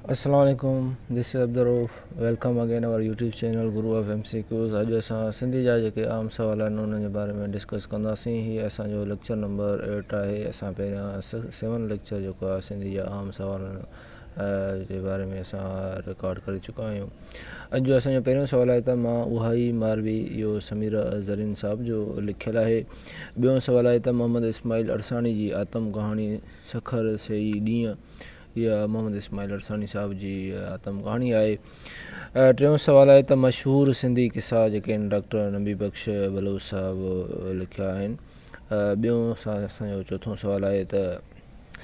Assalamualaikum, this is Abdurrauf. Welcome again our YouTube channel Guru of MCQs. अॼु असां सिंधी जा जेके आम सुवाल आहिनि उन्हनि जे बारे में डिस्कस कंदासीं। हीअ असांजो लेक्चर नंबर 8 आहे। असां पहिरियां 7 लेक्चर जेको आहे सिंधी जा आम सुवालनि जे बारे में असां रिकॉर्ड करे चुका आहियूं। अॼु असांजो पहिरियों सुवालु आहे त मां उहाई मारवी, इहो समीरा ज़रीन साहब जो लिखियलु आहे। ॿियों सुवालु आहे त मोहम्मद इस्माइल अरसानी जी आतम कहाणी सखर सही ॾींहुं, इहा मोहम्मद इस्माइल अरसानी साहब जी आतम कहाणी आहे। टियों सुवालु आहे त मशहूरु सिंधी किसा जेके आहिनि डॉक्टर नबी बख़्श बलोच साहब लिखिया आहिनि। ॿियों असांजो चोथों सुवालु आहे त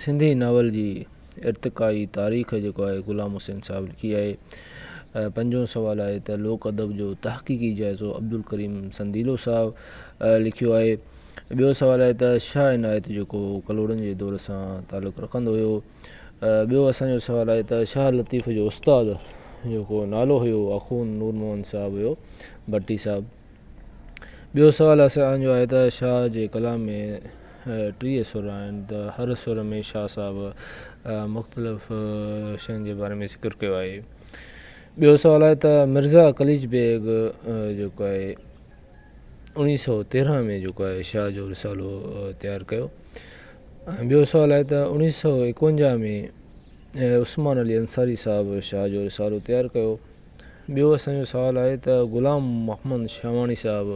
सिंधी नावल जी इर्तिक़ाई तारीख़ जेको आहे ग़ुलाम हुसैन साहब लिखी आहे। पंजों सुवालु आहे त लोक अदब जो तहक़ीक़ी जाइज़ो अब्दुल करीम संदीलो साहब लिखियो आहे। ॿियो सुवालु आहे त शाह इनायत जेको कलोड़नि जे दौर सां तालुक़ु रखंदो हुयो। ॿियो असांजो सुवालु आहे त शाह लतीफ़ जो उस्ताद जेको नालो हुयो अख़ून नूर मोहन साहब हुयो भट्टी साहब। ॿियो सुवालु असांजो आहे त शाह जे कलाम में 30 सुर आहिनि, त हर सुर में शाह साहब मुख़्तलिफ़ शयुनि जे बारे में ज़िक्र कयो आहे। ॿियो सुवालु आहे त मिर्ज़ा कलीज बेग जेको आहे 1913 में जेको आहे शाह जो रिसालो तयारु कयो। ॿियो सुवालु आहे त 1951 में उस्मान अली अंसारी साहब शाह जो रिसालो तयारु कयो। ॿियो असांजो सुवालु आहे त ग़ुलाम मोहम्मद शाहवाणी साहब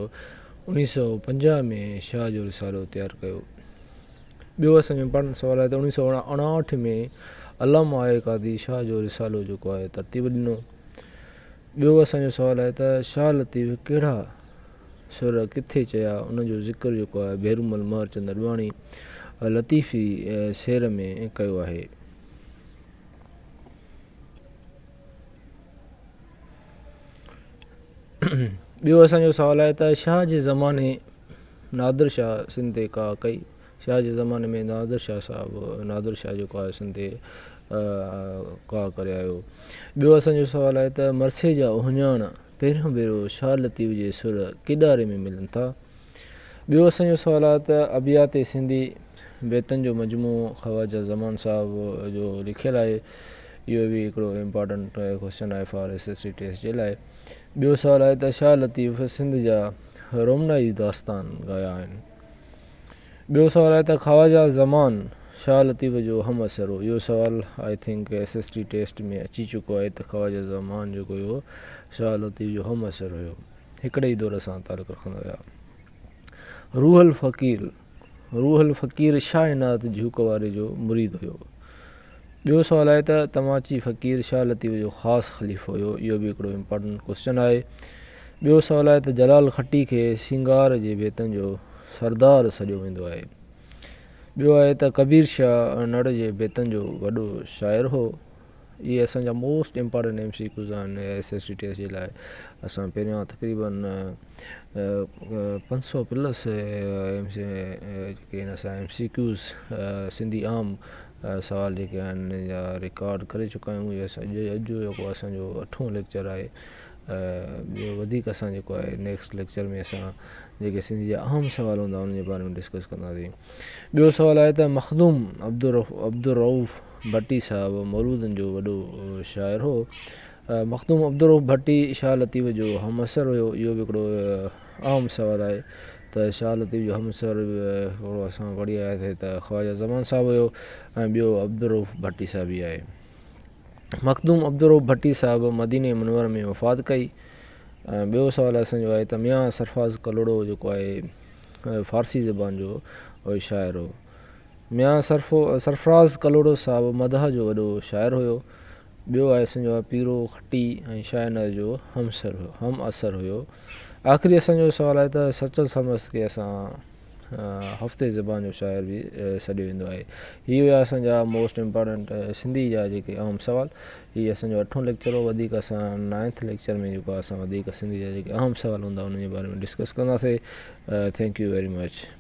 1950 में शाह जो रिसालो तयारु कयो। ॿियो असांजो सुवालु आहे त 1959 में अल्लामा क़ादी शाह जो रिसालो जेको आहे तरतीब ॾिनो। ॿियो असांजो सुवालु आहे त शाह लतीफ़ कहिड़ा सुर किथे चया, उनजो ज़िक्र जेको आहे बेरूमल महरचंद अडवाणी लतीफ़ी शेर में कयो आहे। ॿियो असांजो सुवालु आहे त शाह जे ज़माने नादिर शाह सिंध ते का कई। शाह जे ज़माने में नादिर शाह जेको आहे सिंध ते का करे आयो। ॿियो असांजो सुवालु आहे त मरसे जा उहिञाण पहिरियों भेरो शाह लतीफ़ जे सुर किॾारे में मिलनि था। ॿियो असांजो सुवालु आहे त अबियात सिंधी बेतनि जो मजमूओ ख़वाजा ज़मान साहब जो लिखियलु आहे। इहो बि हिकिड़ो इम्पॉर्टेंट क्वेश्चन आहे फॉर SSC टेस्ट जे लाइ। ॿियो सुवालु आहे त शाह लतीफ़ सिंध जा रोमनाई दास्तान ॻाया आहिनि। ॿियो सुवालु आहे त ख़वाजा ज़मान शाह लतीफ़ जो हम असर हो। इहो सुवालु आई थिंक SST टेस्ट में अची चुको आहे त ख़वाजा ज़मान जेको हुयो शाह लतीफ़ जो हम असर हुयो, हिकिड़े ई दौर सां तालुक़ु रखंदा हुया। रूहल फ़क़ीर शाह इनायत झूक वारे जो मुरीद हुयो। ॿियो सुवालु आहे त तमाची फ़क़ीर शाह लतीफ़ जो ख़ासि ख़लीफ़ो हुयो। इहो बि हिकिड़ो इम्पॉर्टेंट क्वेश्चन आहे। ॿियो सुवालु आहे त जलाल खट्टी खे सिंगार जे बेतनि जो सरदार सॾियो वेंदो आहे। ॿियो आहे त कबीर शाह नड़ जे बेतनि जो वॾो शाइर हो। इहे असांजा मोस्ट इम्पॉर्टेंट MCQs आहिनि SST टेस्ट जे लाइ। असां पहिरियां तक़रीबन 500+ जेके आहिनि असां MCQs सिंधी आम सुवाल जेके आहिनि या रिकॉर्ड करे चुका आहियूं। इहो अॼु जेको असांजो 8हों लेक्चर आहे। ॿियो वधीक असां जेको आहे नेक्स्ट लेक्चर में असां जेके सिंधी जा अहम सुवाल हूंदा उन जे बारे में डिस्कस कंदासीं। ॿियो सुवालु आहे त मखदूम अब्दुर्रऊफ़ भट्टी साहब मौलूदनि जो वॾो शाइर हो। मखदूम अब्दुर्रऊफ़ भट्टी शाह लतीफ़ जो हम असर हुयो। इहो बि हिकिड़ो आम सुवालु आहे त शाह लतीफ़ जो हम असर हिकिड़ो असां पढ़ी आयासीं त ख़वाजा ज़मान साहब हुयो ऐं ॿियो अब्दुर्रऊफ़ भट्टी साहब ई आहे। मखदूम अब्दुर्रऊफ़ भट्टी साहब मदीने मुनवर में वफ़ात कई। ऐं ॿियो सुवालु असांजो आहे त मियां सरफराज़ कलोड़ो जेको आहे फ़ारसी ज़बान जो शाइर हो। मियां सरफराज़ कलोड़ो साहब मदह जो वॾो शाइर हुयो। ॿियो आहे असांजो पीरो खट्टी ऐं शाह इनायत जो हम असर हुयो। आख़िरी असांजो सुवालु आहे त सचल समस्त खे असां हफ़्ते ज़बान जो शाइर बि सॾियो वेंदो आहे। हीअ हुआ असांजा मोस्ट इम्पॉर्टेंट सिंधी जा जेके आम सुवाल। हीअ असांजो 8हों लेक्चर हो। वधीक असां 9th लेक्चर में जेको आहे असां वधीक सिंधी जा जेके अहम सुवाल हूंदा उन जे बारे में डिस्कस कंदासीं। Thank U very much.